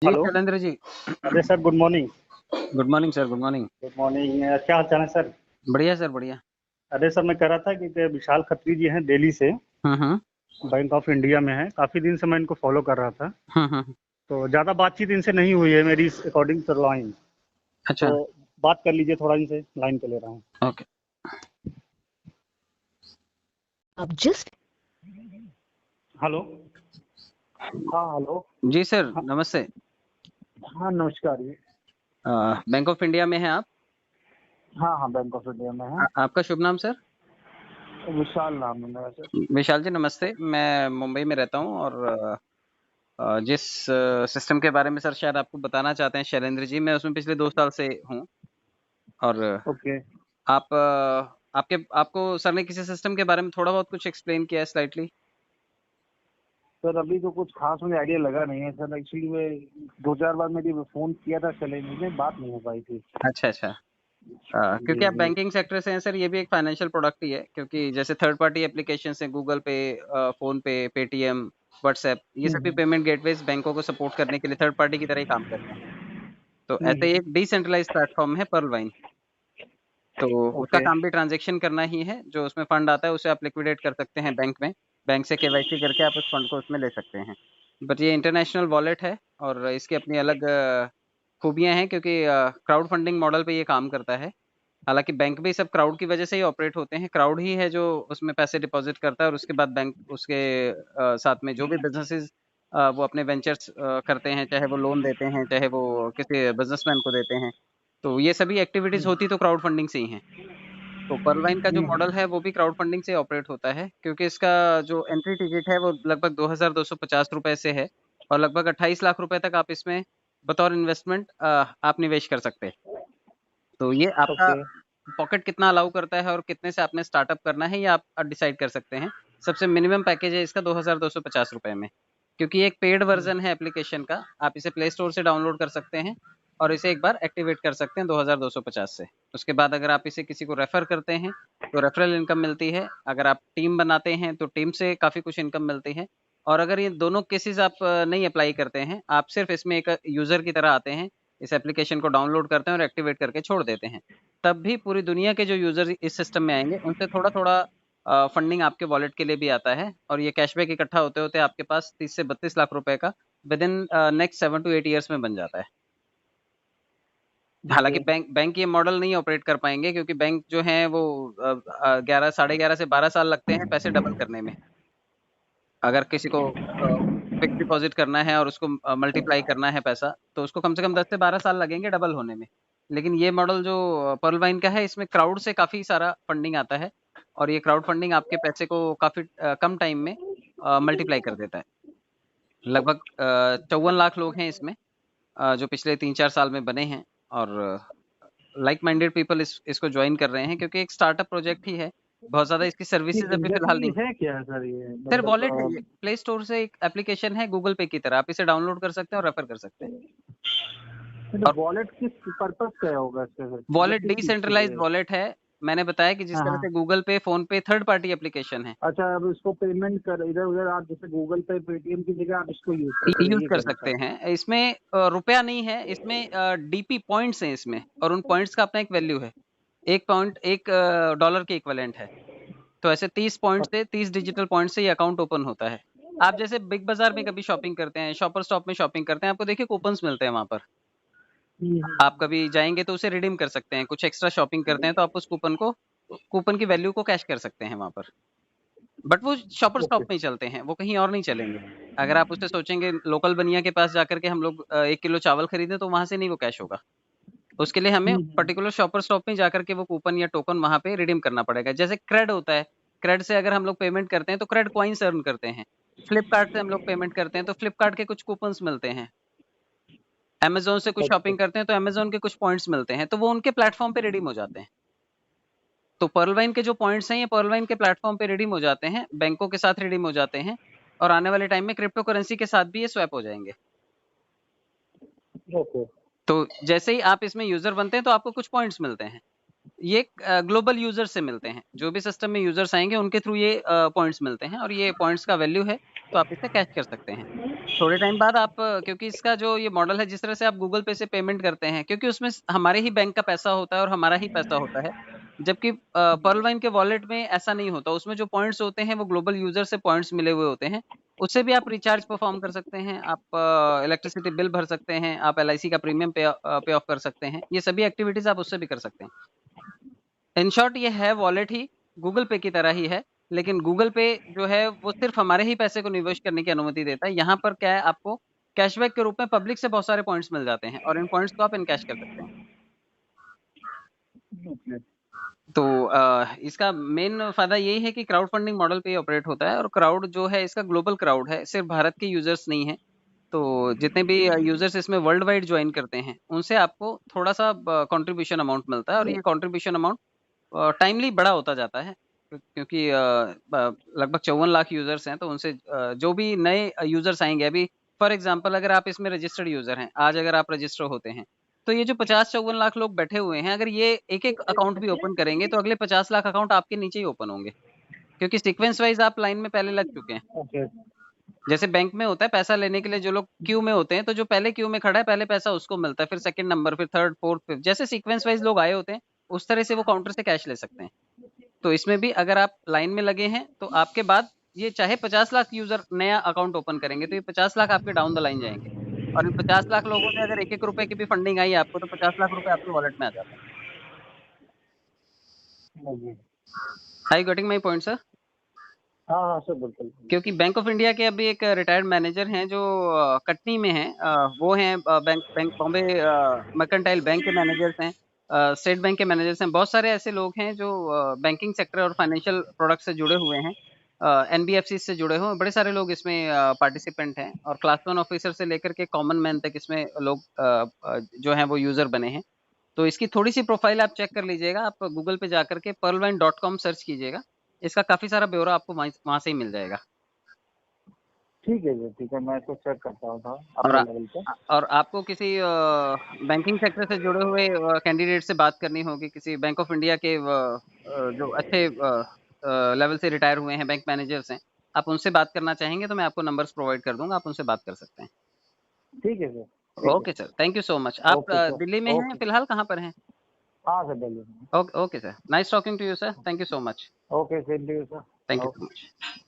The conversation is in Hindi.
जी हेलो। शैलेंद्र जी। अरे sir, good morning. Good morning sir, good morning. Good morning. क्या हाल चाल है सर? बढ़िया सर, बढ़िया। अरे सर, मैं कह रहा था कि विशाल खत्री जी हैं दिल्ली से, हम्म। बैंक ऑफ इंडिया में है। काफ़ी दिन से मैं इनको फॉलो कर रहा था, हम्म। तो ज़्यादा बातचीत इनसे नहीं हुई है मेरी इस अकॉर्डिंग टू लाइन। अच्छा। तो बात कर लीजिए थोड़ा इनसे, लाइन पे ले रहा हूँ। ओके। आप जिस हेलो। हाँ हेलो। जी सर, हाँ नमस्ते। हाँ, नमस्कार जी। बैंक ऑफ इंडिया में है आप? हाँ हाँ, बैंक ऑफ इंडिया में है। आपका शुभ नाम सर? विशाल नाम है मेरा सर। विशाल जी नमस्ते। मैं मुंबई में रहता हूँ और जिस सिस्टम के बारे में सर शायद आपको बताना चाहते हैं शैलेंद्र जी, मैं उसमें पिछले 2 साल से हूँ। और ओके आप आपको सर ने किसी सिस्टम के बारे में थोड़ा बहुत कुछ एक्सप्लेन किया है स्लाइटली? सर, अभी तो कुछ खास मुझे आइडिया लगा नहीं है सर। एक्चुअली मैं दो चार बार मेरी फ़ोन किया था चैलेंज में, बात नहीं हो पाई थी। अच्छा अच्छा। जी क्योंकि आप जी। बैंकिंग सेक्टर से हैं सर, ये भी एक फाइनेंशियल प्रोडक्ट ही है। क्योंकि जैसे थर्ड पार्टी एप्लीकेशन हैं, गूगल पे, फोन पे, पेटीएम, व्हाट्सएप, ये सभी हम्म पेमेंट गेटवेज बैंकों को सपोर्ट करने के लिए थर्ड पार्टी की तरह ही काम करते हैं। तो ऐसे ही हम्म। एक डिसेंट्रलाइज्ड प्लेटफॉर्म है पर्लवाइन। तो उसका ओके। काम भी ट्रांजैक्शन करना ही है। जो उसमें फंड आता है उसे आप लिक्विडेट कर सकते हैं बैंक में। बैंक से केवाईसी करके आप उस फंड को उसमें ले सकते हैं। बट ये इंटरनेशनल वॉलेट है और इसकी अपनी अलग खूबियां हैं, क्योंकि क्राउड फंडिंग मॉडल पे ये काम करता है। हालांकि बैंक भी सब क्राउड की वजह से ही ऑपरेट होते हैं। क्राउड ही है जो उसमें पैसे डिपॉजिट करता है और उसके बाद बैंक उसके साथ में जो भी बिजनेसेस वो अपने वेंचर्स करते हैं, चाहे वो लोन देते हैं, चाहे वो किसी बिजनेसमैन को देते हैं। तो ये सभी एक्टिविटीज हम्म होती तो क्राउड फंडिंग से ही हैं। तो पर्लवाइन का जो मॉडल हम्म। है वो भी क्राउड फंडिंग से ऑपरेट होता है, क्योंकि इसका जो एंट्री टिकट है वो लगभग 2,250 रुपए से है। और लगभग 28 लाख रुपए तक आप इसमें बतौर इन्वेस्टमेंट आप निवेश कर सकते हैं। तो ये आपका ओके। पॉकेट कितना अलाउ करता है और कितने से आपने स्टार्टअप करना है, ये आप डिसाइड कर सकते हैं। सबसे मिनिमम पैकेज है इसका 2,250 रुपए में। क्योंकि ये एक पेड वर्जन है एप्लीकेशन का, आप इसे प्ले स्टोर से डाउनलोड कर सकते हैं और इसे एक बार एक्टिवेट कर सकते हैं 2,250 से। उसके बाद अगर आप इसे किसी को रेफर करते हैं तो रेफरल इनकम मिलती है। अगर आप टीम बनाते हैं तो टीम से काफ़ी कुछ इनकम मिलती है। और अगर ये दोनों केसेस आप नहीं अप्लाई करते हैं, आप सिर्फ इसमें एक यूज़र की तरह आते हैं, इस एप्लीकेशन को डाउनलोड करते हैं और एक्टिवेट करके छोड़ देते हैं, तब भी पूरी दुनिया के जो यूजर इस सिस्टम में आएंगे उनसे थोड़ा थोड़ा फंडिंग आपके वॉलेट के लिए भी आता है। और ये कैशबैक इकट्ठा होते होते आपके पास 30 से 32 लाख रुपए का with in next 7 to 8 years में बन जाता है। हालांकि ओके। बैंक बैंक ये मॉडल नहीं ऑपरेट कर पाएंगे, क्योंकि बैंक जो है वो 11 11.5 से 12 साल लगते हैं पैसे डबल करने में। अगर किसी को फिक्स डिपॉजिट करना है और उसको मल्टीप्लाई करना है पैसा, तो उसको कम से कम 10 से 12 साल लगेंगे डबल होने में। लेकिन ये मॉडल जो पर्ल वाइन का है, इसमें क्राउड से काफ़ी सारा फंडिंग आता है और ये क्राउड फंडिंग आपके पैसे को काफ़ी कम टाइम में मल्टीप्लाई कर देता है। लगभग 54 लाख लोग हैं इसमें, जो पिछले 3 4 साल में बने हैं। और लाइक माइंडेड पीपल इसको ज्वाइन कर रहे हैं, क्योंकि एक स्टार्टअप प्रोजेक्ट ही है। बहुत ज़्यादा इसकी ये सर्विसेज अभी फिलहाल एग्जैक्टली नहीं। है क्या सर, ये सर मतलब वॉलेट है ये, प्ले स्टोर से एक एप्लीकेशन है गूगल पे की तरह, आप इसे डाउनलोड कर सकते हैं और रेफर कर सकते हैं। और वॉलेट किस पर्पस का होगा इसका सर, मतलब वॉलेट किस चीज के डिसेंट्रलाइज्ड लिए? वॉलेट है। मैंने बताया कि जिस हाँ तरह हाँ। से गूगल पे, फोन पे थर्ड पार्टी एप्लीकेशन है, अच्छा, अब इसको पेमेंट कर इधर उधर आप जैसे गूगल पे पेटीएम की जगह आप इसको यूज कर रहे हैं, यूज ये कर कहना सकते चाह रहे हैं। इसमें रुपया नहीं है, इसमें डीपी पॉइंट्स हैं इसमें, और उन पॉइंट्स का अपना एक वैल्यू है। एक पॉइंट एक डॉलर के इक्विवेलेंट है। तो ऐसे 30 पॉइंट से, 30 डिजिटल पॉइंट से ये अकाउंट ओपन होता है। आप जैसे बिग बाजार में कभी शॉपिंग करते हैं, शॉपर स्टॉप में शॉपिंग करते हैं, आपको देखिए कूपन्स मिलते हैं वहां पर। हैं। आप कभी जाएंगे तो उसे रिडीम कर सकते हैं। कुछ एक्स्ट्रा शॉपिंग करते हैं तो आप उस कूपन की वैल्यू को कैश कर सकते हैं वहां पर। बट वो शॉपर स्टॉप ओके। में ही चलते हैं, वो कहीं और नहीं चलेंगे। अगर आप उससे सोचेंगे लोकल बनिया के पास जाकर के हम लोग 1 किलो चावल खरीदें, तो वहां से नहीं वो कैश होगा। उसके लिए हमें हम्म। पर्टिकुलर शॉपर स्टॉप में जाकर के वो कूपन या टोकन वहां पे रिडीम करना पड़ेगा। जैसे क्रेड होता है, क्रेड से अगर हम लोग पेमेंट करते हैं तो क्रेड कॉइन्स अर्न करते हैं। फ्लिपकार्ट से हम लोग पेमेंट करते हैं तो फ्लिपकार्ट के कुछ कूपन्स मिलते हैं। अमेज़न से कुछ ओके। शॉपिंग करते हैं तो अमेज़न के कुछ पॉइंट्स मिलते हैं, तो वो उनके प्लेटफ़ॉर्म पे रिडीम हो जाते हैं। तो पर्ल वाइन के जो पॉइंट्स हैं, ये पर्ल वाइन के प्लेटफ़ॉर्म पे रिडीम हो जाते हैं, बैंकों के साथ रिडीम हो जाते हैं और आने वाले टाइम में क्रिप्टो करेंसी के साथ भी ये स्वैप हो जाएँगे। ओके। तो जैसे ही आप इसमें यूज़र बनते हैं तो आपको कुछ पॉइंट्स मिलते हैं। ये ग्लोबल यूज़र से मिलते हैं। जो भी सिस्टम में यूज़र्स आएँगे उनके थ्रू ये पॉइंट्स मिलते हैं और ये पॉइंट्स का वैल्यू है तो आप इसे कैश कर सकते हैं। थोड़े टाइम बाद आप क्योंकि इसका जो ये मॉडल है, जिस तरह से आप गूगल पे से पेमेंट करते हैं, क्योंकि उसमें हमारे ही बैंक का पैसा होता है और हमारा ही पैसा होता है, जबकि पर्ल वाइन के वॉलेट में ऐसा नहीं होता। उसमें जो पॉइंट्स होते हैं वो ग्लोबल यूजर से पॉइंट्स मिले हुए होते हैं। उससे भी आप रिचार्ज परफॉर्म कर सकते हैं, आप इलेक्ट्रिसिटी बिल भर सकते हैं, आप एलआईसी का प्रीमियम पे ऑफ कर सकते हैं। ये सभी एक्टिविटीज आप उससे भी कर सकते हैं। इन शॉर्ट ये है वॉलेट ही गूगल पे की तरह ही है, लेकिन गूगल पे जो है वो सिर्फ हमारे ही पैसे को निवेश करने की अनुमति देता है। यहाँ पर क्या है, आपको कैशबैक के रूप में पब्लिक से बहुत सारे पॉइंट्स मिल जाते हैं और इन पॉइंट्स को आप इनकैश कर सकते हैं। Okay. तो इसका मेन फायदा यही है कि क्राउड फंडिंग मॉडल पे ऑपरेट होता है, और क्राउड जो है इसका ग्लोबल क्राउड है, सिर्फ भारत के यूजर्स नहीं है। तो जितने भी यूजर्स इसमें वर्ल्ड वाइड ज्वाइन करते हैं, उनसे आपको थोड़ा सा कंट्रीब्यूशन अमाउंट मिलता है, और ये कंट्रीब्यूशन अमाउंट टाइमली बड़ा होता जाता है, क्योंकि लगभग 54 लाख यूजर्स हैं। तो उनसे जो भी नए यूजर्स आएंगे, अभी फॉर एग्जांपल अगर आप इसमें रजिस्टर्ड यूजर हैं, आज अगर आप रजिस्टर होते हैं, तो ये जो 50-54 लाख लोग बैठे हुए हैं, अगर ये एक एक अकाउंट भी ओपन करेंगे, तो अगले 50 लाख अकाउंट आपके नीचे ही ओपन होंगे, क्योंकि सीक्वेंस वाइज आप लाइन में पहले लग चुके हैं। Okay. जैसे बैंक में होता है, पैसा लेने के लिए जो लोग क्यू में होते हैं, तो जो पहले क्यू में खड़ा है पहले पैसा उसको मिलता है, फिर सेकंड नंबर, फिर थर्ड, फोर्थ, फिफ्थ, जैसे सीक्वेंस वाइज लोग आए होते हैं, उस तरह से वो काउंटर से कैश ले सकते हैं। तो इसमें भी अगर आप लाइन में लगे हैं, तो आपके बाद ये चाहे 50 लाख यूजर नया अकाउंट ओपन करेंगे, तो ये 50 लाख आपके डाउन द लाइन जाएंगे, और इन 50 लाख लोगों से अगर 1-1 रुपए की भी फंडिंग आई आपको, तो 50 लाख रुपए आपके वॉलेट में आ जाते हैं। Okay. I getting my point sir? हाँ हाँ सर, बिल्कुल। क्योंकि बैंक ऑफ इंडिया के अभी एक रिटायर्ड मैनेजर हैं जो कटनी में हैं, वो हैं bank bank Bombay mercantile bank के मैनेजर्स हैं, स्टेट बैंक के मैनेजर्स हैं। बहुत सारे ऐसे लोग हैं जो बैंकिंग सेक्टर और फाइनेंशियल प्रोडक्ट से जुड़े हुए हैं, एनबीएफसी से जुड़े हुए बड़े सारे लोग इसमें पार्टिसिपेंट हैं, और क्लास 1 ऑफिसर से लेकर के कॉमन मैन तक इसमें लोग जो हैं वो यूजर बने हैं। तो इसकी थोड़ी सी प्रोफाइल आप चेक कर लीजिएगा, आप गूगल पे जाकर के pearlwine.com सर्च कीजिएगा, इसका काफी सारा ब्यौरा आपको वहां से ही मिल जाएगा। ठीक है जी, ठीक है, मैं इसको चेक करता हूँ और अपने लेवल पे। और आपको किसी बैंकिंग सेक्टर से जुड़े हुए कैंडिडेट से बात करनी होगी, किसी बैंक ऑफ इंडिया के जो अच्छे लेवल से रिटायर हुए हैं बैंक मैनेजर्स हैं, आप उनसे बात करना चाहेंगे, तो मैं आपको नंबर्स प्रोवाइड कर दूंगा, आप उनसे बात कर सकते हैं। ठीक है सर, ठीक है। Okay sir, thank you so much. आप ओके सर, दिल्ली में हैं ओके। फिलहाल, कहाँ पर हैं? हाँ सर, दिल्ली में। Okay sir, nice talking to you sir, thank you so much, okay, same to you sir. Thank you okay. So much.